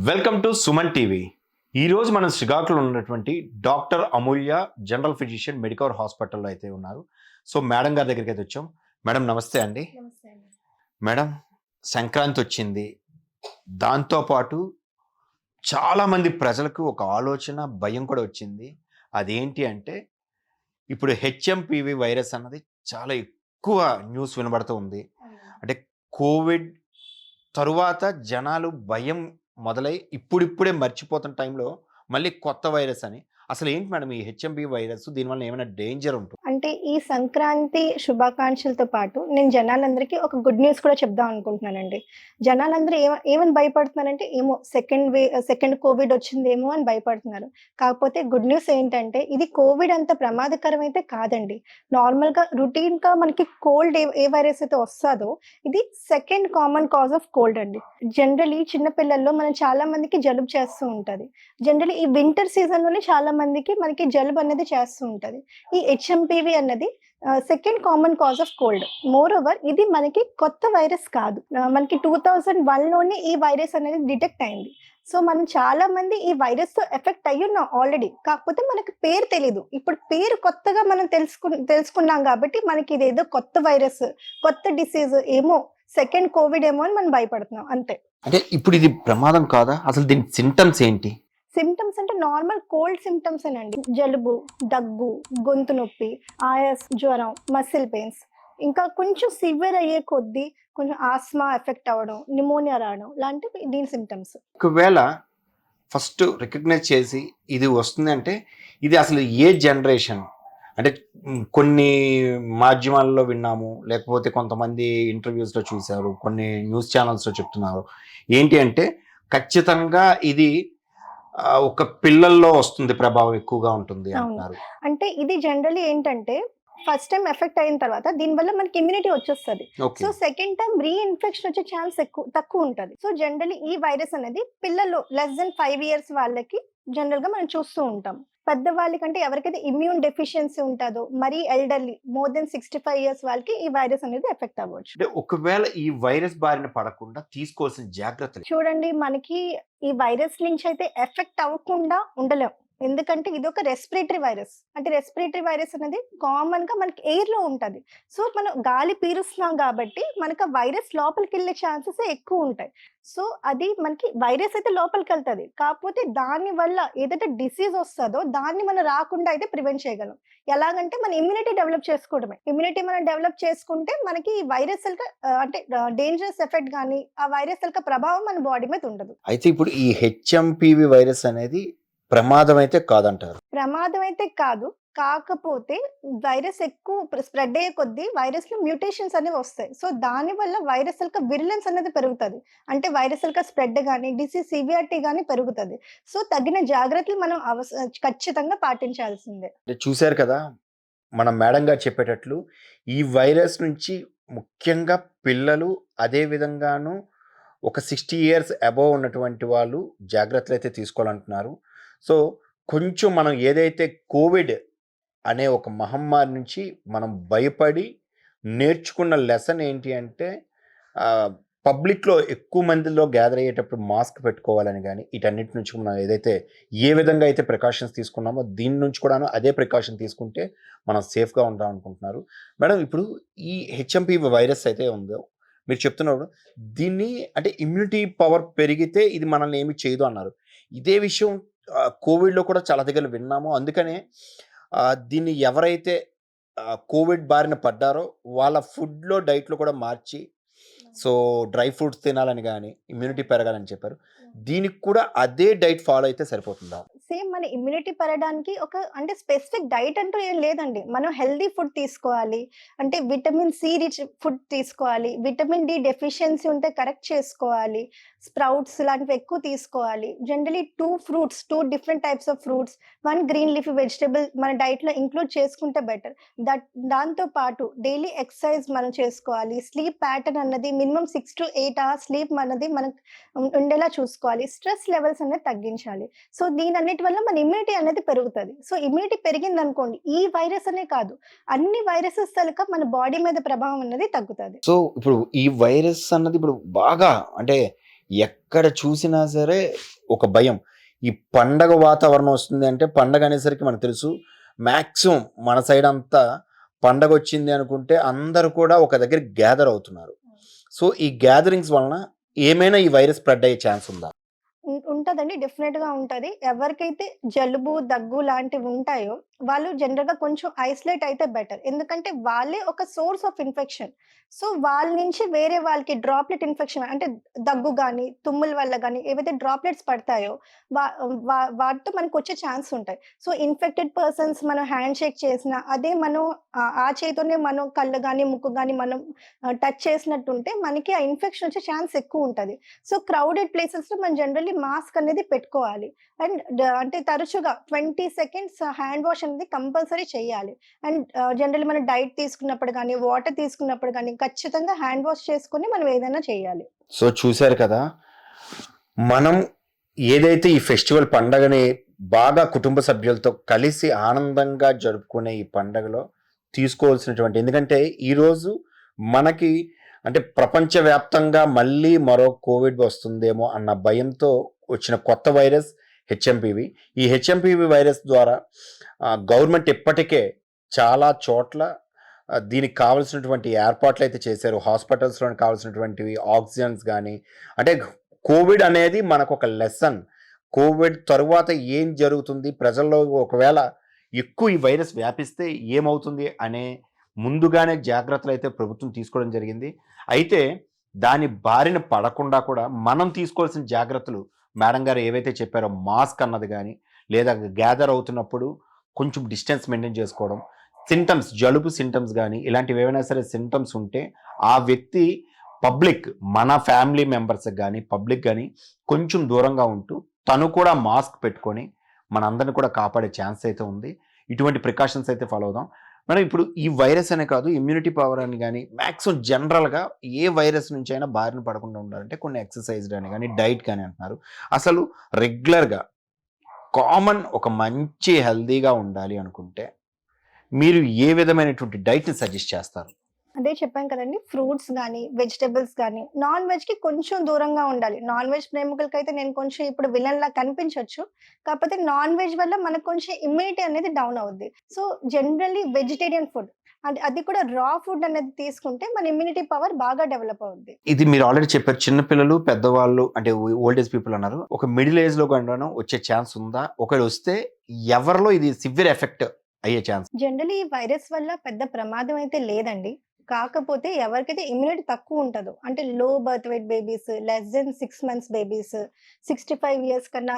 Welcome to Suman TV. ఈరోజు మనం శ్రీకాకుళంలో ఉన్నటువంటి డాక్టర్ అమూల్య జనరల్ ఫిజిషియన్ మెడికవర్ హాస్పిటల్లో అయితే ఉన్నారు. సో మేడం గారి దగ్గరికి అయితే వచ్చాం. మేడం నమస్తే అండి. నమస్తే అండి. మేడం, సంక్రాంతి వచ్చింది. దాంతోపాటు చాలామంది ప్రజలకు ఒక ఆలోచన, భయం కూడా వచ్చింది. అదేంటి అంటే ఇప్పుడు హెచ్ఎంపివి వైరస్ అన్నది చాలా ఎక్కువ న్యూస్ వినబడుతూ ఉంది. అంటే కోవిడ్ తరువాత జనాలు భయం మొదలై ఇప్పుడిప్పుడే మర్చిపోతున్న టైంలో మళ్ళీ కొత్త వైరస్ అని. అసలు ఏంటి మేడం ఈ హెచ్ఎంబి వైరస్? దీనివల్ల ఏమైనా డేంజర్ ఉంటుందా? అంటే ఈ సంక్రాంతి శుభాకాంక్షలతో పాటు నేను జనాలందరికీ ఒక గుడ్ న్యూస్ కూడా చెప్దాం అనుకుంటున్నానండి. జనాలందరూ ఏమని భయపడుతున్నారంటే ఏమో సెకండ్ కోవిడ్ వచ్చిందేమో అని భయపడుతున్నారు. కాకపోతే గుడ్ న్యూస్ ఏంటంటే ఇది కోవిడ్ అంత ప్రమాదకరం అయితే కాదండి. నార్మల్‌గా రొటీన్‌గా మనకి కోల్డ్ ఏ వైరస్ అయితే వస్తాదో ఇది second common cause of cold అండి. జనరల్లీ చిన్న పిల్లల్లో మనం చాలా మందికి జలుబు చేస్తూ ఉంటది. జనరల్లీ ఈ వింటర్ సీజన్‌లోనే చాలా మందికి మనకి జలుబు అనేది చేస్తూ ఉంటది. ఈ హెచ్ఎంపీవీ అన్నది second common cause of cold. Moreover ఇది మనకి కొత్త వైరస్ కాదు. మనకి 2001లోనే ఈ వైరస్ అనేది డిటెక్ట్ అయింది. సో మనం చాలా మంది ఈ వైరస్‌తో ఎఫెక్ట్ అయ్యున్నాం ఆల్రెడీ. కాకపోతే మనకి పేరు తెలీదు. ఇప్పుడు పేరు కొత్తగా మనం తెలుసుకున్నాం కాబట్టి మనకి ఇదేదో కొత్త వైరస్, కొత్త డిసీజ్ ఏమో సెకండ్ కోవిడ్ ఏమో అని మనం భయపడుతున్నాం అంతే. అంటే ఇప్పుడు ఇది ప్రమాదం కాదా? అసలు దీని సింప్టమ్స్ ఏంటి? సింప్టమ్స్ అంటే నార్మల్ కోల్డ్ సింప్టమ్సేనండి. జలుబు, దగ్గు, గొంతు నొప్పి, జ్వరం, మసిల్ పెయిన్స్. ఇంకా కొంచెం సివియర్ అయ్యే కొద్దీ కొంచెం ఆస్మా ఎఫెక్ట్ అవ్వడం, న్యూమోనియా రావడం లాంటివి దీని సింప్టమ్స్. ఒకవేళ ఫస్ట్ రికగ్నైజ్ చేసి ఇది వస్తుంది అంటే ఇది అసలు ఏ జనరేషన్? అంటే కొన్ని మాధ్యమాల్లో విన్నాము, లేకపోతే కొంతమంది ఇంటర్వ్యూస్లో చూశారు, కొన్ని న్యూస్ ఛానల్స్లో చెప్తున్నారు. ఏంటి అంటే ఖచ్చితంగా ఇది ఒక పిల్లల్లో వస్తుంది, ప్రభావం ఎక్కువగా ఉంటుంది అంటున్నారు. అంటే ఇది జనరల్లీ ఏంటంటే ఫస్ట్ టైం ఎఫెక్ట్ అయిన తర్వాత దీనివల్ల మనకి ఇమ్యూనిటీ వచ్చేస్తుంది. సో సెకండ్ టైం రీఇన్ఫెక్షన్ వచ్చే ఛాన్స్ తక్కువ ఉంటుంది. సో జనరల్లీ ఈ వైరస్ అనేది పిల్లలు లెస్ దెన్ 5 years వాళ్ళకి జనరల్ గా మనం చూస్తూ ఉంటాం. పెద్దవాళ్ళకంటే ఎవరికైతే ఇమ్యూన్ డెఫిషియన్సీ ఉంటుందో, మరీ ఎల్డర్లీ మోర్ దెన్ 65 years వాళ్ళకి ఈ వైరస్ అనేది ఎఫెక్ట్ అవ్వచ్చు. అంటే ఒకవేళ ఈ వైరస్ బారిన పడకుండా తీసుకోవాల్సిన జాగ్రత్తలు చూడండి, మనకి ఈ వైరస్ నుంచి అయితే ఎఫెక్ట్ అవ్వకుండా ఉండలేం. ఎందుకంటే ఇది ఒక రెస్పిరేటరీ వైరస్. అంటే రెస్పిరేటరీ వైరస్ అనేది కామన్ గా మనకి ఎయిర్ లో ఉంటది. సో మనం గాలి పీలుస్తున్నాం కాబట్టి మనకు ఆ వైరస్ లోపలికి వెళ్ళే ఛాన్సెస్ ఎక్కువ ఉంటాయి. సో అది మనకి వైరస్ అయితే లోపలికి వెళ్తది. కాకపోతే దాని వల్ల ఏదైతే డిసీజ్ వస్తుందో దాన్ని మనం రాకుండా అయితే ప్రివెంట్ చేయగలం. ఎలాగంటే మన ఇమ్యూనిటీ డెవలప్ చేసుకోవడమే. ఇమ్యూనిటీ మనం డెవలప్ చేసుకుంటే మనకి ఈ వైరస్ అంటే డేంజరస్ ఎఫెక్ట్ కానీ ఆ వైరస్ ప్రభావం మన బాడీ మీద ఉండదు. అయితే ఇప్పుడు ఈ హెచ్ఎంపివి వైరస్ అనేది ప్రమాదం అయితే కాదంటారు? ప్రమాదం అయితే కాదు. కాకపోతే వైరస్ ఎక్కువ స్ప్రెడ్ అయ్యే కొద్దీ వైరస్ లో మ్యూటేషన్స్ అనేవి వస్తాయి. సో దాని వల్ల వైరస్ విరిలెన్స్ అనేది పెరుగుతుంది. అంటే వైరస్ స్ప్రెడ్ గానీ, డిసీజ్ సివియారిటీ గానీ పెరుగుతుంది. సో తగిన జాగ్రత్తలు మనం ఖచ్చితంగా పాటించాల్సిందే. చూశారు కదా, మన మేడం గారు చెప్పేటట్లు ఈ వైరస్ నుంచి ముఖ్యంగా పిల్లలు, అదే విధంగాను ఒక 60 years అబోవ్ ఉన్నటువంటి వాళ్ళు జాగ్రత్తలు అయితే తీసుకోవాలంటున్నారు. సో కొంచెం మనం ఏదైతే కోవిడ్ అనే ఒక మహమ్మారి నుంచి మనం భయపడి నేర్చుకున్న లెసన్ ఏంటి అంటే పబ్లిక్లో ఎక్కువ మందిలో గ్యాదర్ అయ్యేటప్పుడు మాస్క్ పెట్టుకోవాలని కానీ, వీటన్నిటి నుంచి మనం ఏదైతే ఏ విధంగా అయితే ప్రికాషన్స్ తీసుకున్నామో దీని నుంచి కూడాను అదే ప్రికాషన్ తీసుకుంటే మనం సేఫ్గా ఉంటాం అనుకుంటున్నారు. మేడం, ఇప్పుడు ఈ హెచ్ఎంపి వైరస్ అయితే ఉందో మీరు చెప్తున్నప్పుడు దీన్ని అంటే ఇమ్యూనిటీ పవర్ పెరిగితే ఇది మనల్ని ఏమి చేయదు అన్నారు. ఇదే విషయం కోవిడ్లో కూడా చాలా దగ్గర విన్నాము. అందుకనే దీన్ని ఎవరైతే కోవిడ్ బారిన పడ్డారో వాళ్ళ ఫుడ్లో, డైట్లో కూడా మార్చి సో డ్రై ఫ్రూట్స్ తినాలని కానీ ఇమ్యూనిటీ పెరగాలని చెప్పారు. దీనికి కూడా అదే డైట్ ఫాలో అయితే సరిపోతుందా? సేమ్ మన ఇమ్యూనిటీ పెరగడానికి అంటే స్పెసిఫిక్ డైట్ అంటూ ఏం లేదండి. మనం హెల్దీ ఫుడ్ తీసుకోవాలి. అంటే విటమిన్ సి రిచ్ ఫుడ్ తీసుకోవాలి. విటమిన్ డి డెఫిషియన్సీ ఉంటే కరెక్ట్ చేసుకోవాలి. స్ప్రౌట్స్ లాంటివి ఎక్కువ తీసుకోవాలి. Generally 2 different types of fruits, 1 green leafy vegetable మన డైట్లో ఇంక్లూడ్ చేసుకుంటే బెటర్. దాంతో పాటు డైలీ ఎక్సర్సైజ్ మనం చేసుకోవాలి. స్లీప్ ప్యాటర్న్ అన్నది మినిమం 6 to 8 hours స్లీప్ అన్నది మనకు ఉండేలా చూసుకోవాలి. స్ట్రెస్ లెవెల్స్ అనేది తగ్గించాలి. సో దీనన్నిటి వల్ల మన ఇమ్యూనిటీ అనేది పెరుగుతుంది. సో ఇమ్యూనిటీ పెరిగింది అనుకోండి, ఈ వైరస్ అనే కాదు అన్ని వైరసెస్ మన బాడీ మీద ప్రభావం అనేది తగ్గుతుంది. సో ఇప్పుడు ఈ వైరస్ అన్నది ఇప్పుడు బాగా అంటే ఎక్కడ చూసినా సరే ఒక భయం. ఈ పండగ వాతావరణం వస్తుంది అంటే, పండగ అనేసరికి మనకు తెలుసు మాక్సిమం మన సైడ్ అంతా పండగొచ్చింది అనుకుంటే అందరూ కూడా ఒక దగ్గర గ్యాదర్ అవుతున్నారు. సో, ఈ గ్యాదరింగ్స్ వలన ఏమైనా ఈ వైరస్ స్ప్రెడ్ అయ్యే ఛాన్స్ ఉందా? ఉంటదండి. డెఫినెట్‌గా ఉంటది. ఎవరికైతే జలుబు, దగ్గు లాంటివి ఉంటాయో, వాళ్ళు జనరల్‌గా కొంచెం ఐసోలేట్ అయితే బెటర్. ఎందుకంటే వాళ్ళే ఒక సోర్స్ ఆఫ్ ఇన్ఫెక్షన్. సో, వాళ్ళ నుంచి వేరే వాళ్ళకి డ్రాప్‌లెట్ ఇన్ఫెక్షన్ అంటే దగ్గు గాని, తుమ్ముల వల్ల గాని ఏవైతే డ్రాప్‌లెట్స్ పడతాయో వా వాటితో మనకొచ్చే ఛాన్స్ ఉంటాయి. సో, ఇన్ఫెక్టెడ్ పర్సన్స్ మనం హ్యాండ్ షేక్ చేసినా, అదే మనం ఆ చేత్తోనే మనం కళ్ళు గాని, ముక్కు గాని మనం టచ్ చేసినట్టుంటే మనకి ఆ ఇన్ఫెక్షన్ వచ్చే ఛాన్స్ ఎక్కువుంటది. సో, క్రౌడెడ్ ప్లేసెస్‌లో మనం జనరల్లీ మాస్క్ అనేది పెట్టుకోవాలి. అండ్ అంటే తరచుగా 20 సెకండ్స్ హ్యాండ్ వాష్ అనేది కంపల్సరీ చేయాలి. అండ్ జనరల్లీ మనం డైట్ తీసుకున్నప్పుడు గాని, వాటర్ తీసుకున్నప్పుడు గాని ఖచ్చితంగా హ్యాండ్ వాష్ చేసుకొని మనం ఏదైనా చేయాలి. సో, చూసారు కదా! మనం ఏదైతే ఈ ఫెస్టివల్ పండగని బాగా కుటుంబ సభ్యులతో కలిసి ఆనందంగా జరుపుకునే ఈ పండగలో తీసుకోవాల్సినటువంటి, ఎందుకంటే ఈరోజు మనకి అంటే ప్రపంచవ్యాప్తంగా మళ్ళీ మరో కోవిడ్ వస్తుందేమో అన్న భయంతో వచ్చిన కొత్త వైరస్ హెచ్ఎంపీవి. ఈ హెచ్ఎంపీవి వైరస్ ద్వారా గవర్నమెంట్ ఇప్పటికే చాలా చోట్ల దీనికి కావాల్సినటువంటి ఏర్పాట్లయితే చేశారు. హాస్పిటల్స్‌లోని కావాల్సినటువంటివి ఆక్సిజన్స్ గానీ, అంటే కోవిడ్ అనేది మనకొక లెసన్. కోవిడ్ తరువాత ఏం జరుగుతుంది? ప్రజల్లో ఒకవేళ ఎక్కువ ఈ వైరస్ వ్యాపిస్తే ఏమవుతుంది? అనే ముందుగానే జాగ్రత్తలైతే ప్రభుత్వం తీసుకోవడం జరిగింది. అయితే దాని బారిన పడకుండా కూడా మనం తీసుకోవాల్సిన జాగ్రత్తలు మేడం గారు ఏవైతే చెప్పారో మాస్క్ అన్నది గానీ, లేదా గ్యాదర్ అవుతున్నప్పుడు కొంచెం డిస్టెన్స్ మెయింటైన్ చేసుకోవడం. సింప్టమ్స్ జలుబు సింప్టమ్స్ గానీ, ఇలాంటివి ఏవైనా సరే సింప్టమ్స్ ఉంటే ఆ వ్యక్తి పబ్లిక్ మన ఫ్యామిలీ మెంబర్స్‌కి గానీ, పబ్లిక్ గానీ కొంచెం దూరంగా ఉంటూ తను కూడా మాస్క్ పెట్టుకొని మనందరిని కూడా కాపాడే ఛాన్స్ అయితే ఉంది. ఇటువంటి ప్రికాషన్స్ అయితే ఫాలో అవుదాం. మేడం ఇప్పుడు ఈ వైరస్ అనే కాదు ఇమ్యూనిటీ పవర్ అని గానీ, మాక్సిమం జనరల్‌గా ఏ వైరస్ నుంచైనా బారిన పడకుండా ఉండాలంటే కొన్ని ఎక్సర్‌సైజ్‌లు అని గానీ, డైట్ గానీ అంటున్నారు. అసలు రెగ్యులర్‌గా కామన్ ఒక మంచి హెల్తీగా ఉండాలి అనుకుంటే మీరు ఏ విధమైనటువంటి డైట్‌ని సజెస్ట్ చేస్తారు? అదే చెప్పాను కదండీ! ఫ్రూట్స్ గాని, వెజిటబుల్స్ గాని, నాన్ వెజ్‌కి కొంచెం దూరంగా ఉండాలి. నాన్ వెజ్ ప్రేమికులకైతే నేను కొంచెం ఇప్పుడు విలన్‌లా కనిపించొచ్చు. కాకపోతే నాన్ వెజ్ వల్ల మనకు కొంచెం ఇమ్యూనిటీ అనేది డౌన్ అవుద్ది. సో, జనరల్లీ వెజిటేరియన్ ఫుడ్ అది కూడా రా ఫుడ్ అనేది తీసుకుంటే మన ఇమ్యూనిటీ పవర్ బాగా డెవలప్ అవుద్ది. ఇది మీరు ఆల్రెడీ చెప్పారు. చిన్న పిల్లలు, పెద్దవాళ్ళు అంటే ఓల్డ్ ఏజ్ పీపుల్ అన్నారు. ఒక మిడిల్ ఏజ్‌లో కూడాను వచ్చే ఛాన్స్ ఉందా? ఒకవేళ వస్తే ఎవరిలో ఇది సివియర్ ఎఫెక్ట్ అయ్యే ఛాన్స్? జనరల్లీ ఈ వైరస్ వల్ల పెద్ద ప్రమాదం అయితే లేదండి. కాకపోతే ఎవరికైతే ఇమ్యూనిటీ తక్కువుంటదో, అంటే low birth weight babies, less than 6 months babies, 65 years కన్నా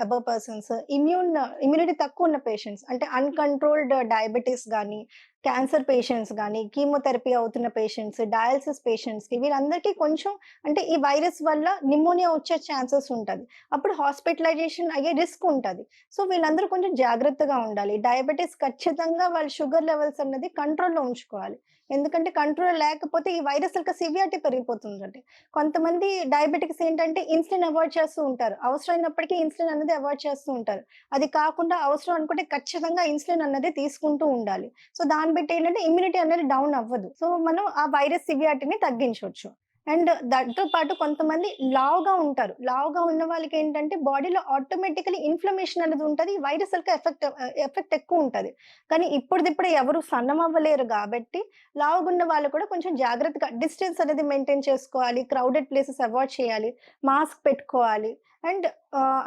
అబోవ్ పర్సన్స్, ఇమ్యూనిటీ తక్కువున్న పేషెంట్స్ అంటే అన్‌కంట్రోల్డ్ డయాబెటిస్ గానీ, క్యాన్సర్ పేషెంట్స్ గానీ, కీమోథెరపీ అవుతున్న పేషెంట్స్, డయాలిసిస్ పేషెంట్స్‌కి వీళ్ళందరికీ కొంచెం అంటే ఈ వైరస్ వల్ల నిమోనియా వచ్చే ఛాన్సెస్ ఉంటది. అప్పుడు హాస్పిటలైజేషన్ అయ్యే రిస్క్ ఉంటది. సో, వీళ్ళందరూ కొంచెం జాగ్రత్తగా ఉండాలి. డయాబెటిస్ ఖచ్చితంగా వాళ్ళ షుగర్ లెవెల్స్ అన్నది కంట్రోల్‌లో ఉంచుకోవాలి. ఎందుకంటే కంట్రోల్ లేకపోతే ఈ వైరస్ యొక్క సివియారిటీ పెరిగిపోతుందండి. కొంతమంది డయాబెటిక్స్ ఏంటంటే ఇన్సులిన్ అవాయిడ్ చేస్తూ ఉంటారు. అవసరమైనప్పటికీ ఇన్సులిన్ అనేది అవాయిడ్ చేస్తూ ఉంటారు. అది కాకుండా అవసరం అనుకుంటే ఖచ్చితంగా ఇన్సులిన్ అన్నది తీసుకుంటూ ఉండాలి. సో, దాన్ని బట్టి ఏంటంటే ఇమ్యూనిటీ అనేది డౌన్ అవ్వదు. సో, మనం ఆ వైరస్ సివియారిటీని తగ్గించొచ్చు. అండ్ దాంతో పాటు కొంతమంది లావుగా ఉంటారు. లావుగా ఉన్న వాళ్ళకేంటంటే బాడీలో ఆటోమేటికల్లీ ఇన్‌ఫ్లమేషన్ అనేది ఉంటది. వైరస్ యొక్క ఎఫెక్ట్ ఎక్కువుంటది. కానీ ఇప్పటిదిప్పుడే ఎవరు సన్నం అవ్వలేరు గాబట్టి, లావుగున్న వాళ్ళు కూడా కొంచెం జాగ్రత్తగా డిస్టెన్స్ అనేది మెయింటైన్ చేసుకోవాలి. క్రౌడెడ్ ప్లేసెస్ అవాయిడ్ చేయాలి. మాస్క్ పెట్టుకోవాలి. అండ్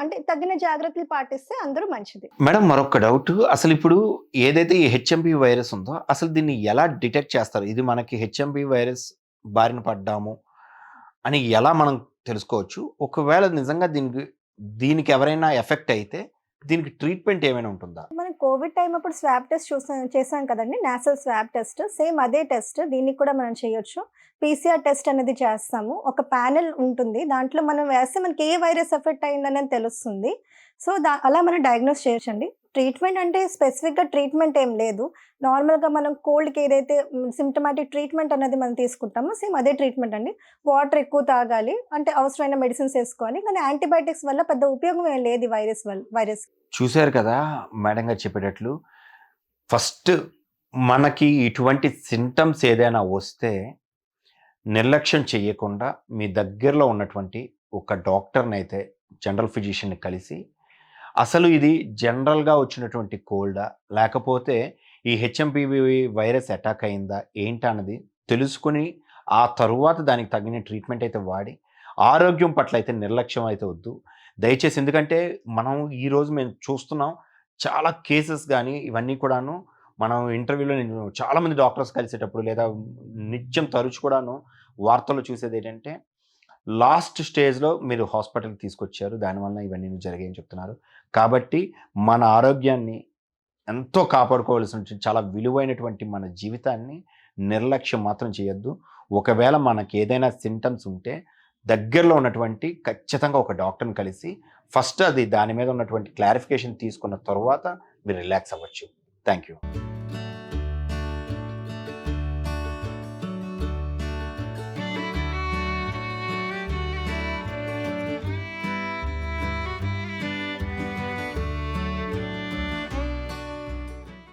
అంటే తగిన జాగ్రత్తలు పాటిస్తే అందరూ మంచిది. మేడం మరొక డౌట్. అసలిప్పుడు ఏదైతే ఈ హెచ్ఎంపీ వైరస్ ఉందో, అసలు దీన్ని ఎలా డిటెక్ట్ చేస్తారు? ఇది మనకి హెచ్ఎంపీ వైరస్ బారిన పడ్డాము అని ఎలా మనం తెలుసుకోవచ్చు? ఒకవేళ నిజంగా దీనికి ఎవరైనా ఎఫెక్ట్ అయితే, దీనికి ట్రీట్మెంట్ ఏమైనా ఉంటుందా? మనం కోవిడ్ టైమ్ అప్పుడు స్వాబ్ టెస్ట్ చేసాం కదండీ! Nasal swab test. సేమ్ అదే టెస్ట్ దీనికి కూడా మనం చేయొచ్చు. పీసీఆర్ టెస్ట్ అనేది చేస్తాము. ఒక ప్యానెల్ ఉంటుంది. దాంట్లో మనం వేస్తే మనకి ఏ వైరస్ ఎఫెక్ట్ అయిందనేది తెలుస్తుంది. సో, అలా మనం డయాగ్నోస్ చేయొచ్చండి. ట్రీట్మెంట్ అంటే స్పెసిఫిక్‌గా ట్రీట్మెంట్ ఏం లేదు. నార్మల్‌గా మనం కోల్డ్‌కి ఏదైతే సింప్టమాటిక్ ట్రీట్మెంట్ అనేది మనం తీసుకుంటామో సేమ్ అదే ట్రీట్మెంట్ అండి. వాటర్ ఎక్కువ తాగాలి. అంటే అవసరమైన మెడిసిన్స్ ఏసుకోవాలి. కానీ యాంటీబయాటిక్స్ వల్ల పెద్ద ఉపయోగం ఏం లేదు ఈ వైరస్. చూసారు కదా! మేడం గారు చెప్పేటట్లు. ఫస్ట్ మనకి ఇటువంటి సింప్టమ్స్ ఏదైనా వస్తే నిర్లక్ష్యం చెయ్యకుండా మీ దగ్గరలో ఉన్నటువంటి ఒక డాక్టర్‌నైతే జనరల్ ఫిజిషియన్‌ని కలిసి అసలు ఇది జనరల్‌గా వచ్చినటువంటి కోల్డా? లేకపోతే ఈ హెచ్ఎంపీవీ వైరస్ అటాక్ అయిందా? ఏంటా అన్నది తెలుసుకొని, ఆ తరువాత దానికి తగిన ట్రీట్మెంట్ అయితే వాడి, ఆరోగ్యం పట్ల అయితే నిర్లక్ష్యం అయితే వద్దు. దయచేసి ఎందుకంటే, మనం ఈరోజు మేము చూస్తున్నాం. చాలా కేసెస్ గాని, ఇవన్నీ కూడాను మనం ఇంటర్వ్యూలో నేను చాలామంది డాక్టర్స్ కలిసేటప్పుడు లేదా నిత్యం తరచు కూడాను వార్తల్లో చూసేదేంటంటే లాస్ట్ స్టేజ్‌లో మీరు హాస్పిటల్‌కి తీసుకొచ్చారు. దానివలన ఇవన్నీ జరిగాయని చెప్తున్నారు. కాబట్టి మన ఆరోగ్యాన్ని ఎంతో కాపాడుకోవాల్సిన చాలా విలువైనటువంటి మన జీవితాన్ని నిర్లక్ష్యం మాత్రం చేయొద్దు. ఒకవేళ మనకేదైనా సింప్టమ్స్ ఉంటే దగ్గరలో ఉన్నటువంటి ఖచ్చితంగా ఒక డాక్టర్‌ని కలిసి ఫస్ట్ అది దాని మీద ఉన్నటువంటి క్లారిఫికేషన్ తీసుకున్న తరువాత మీరు రిలాక్స్ అవ్వచ్చు. Thank you.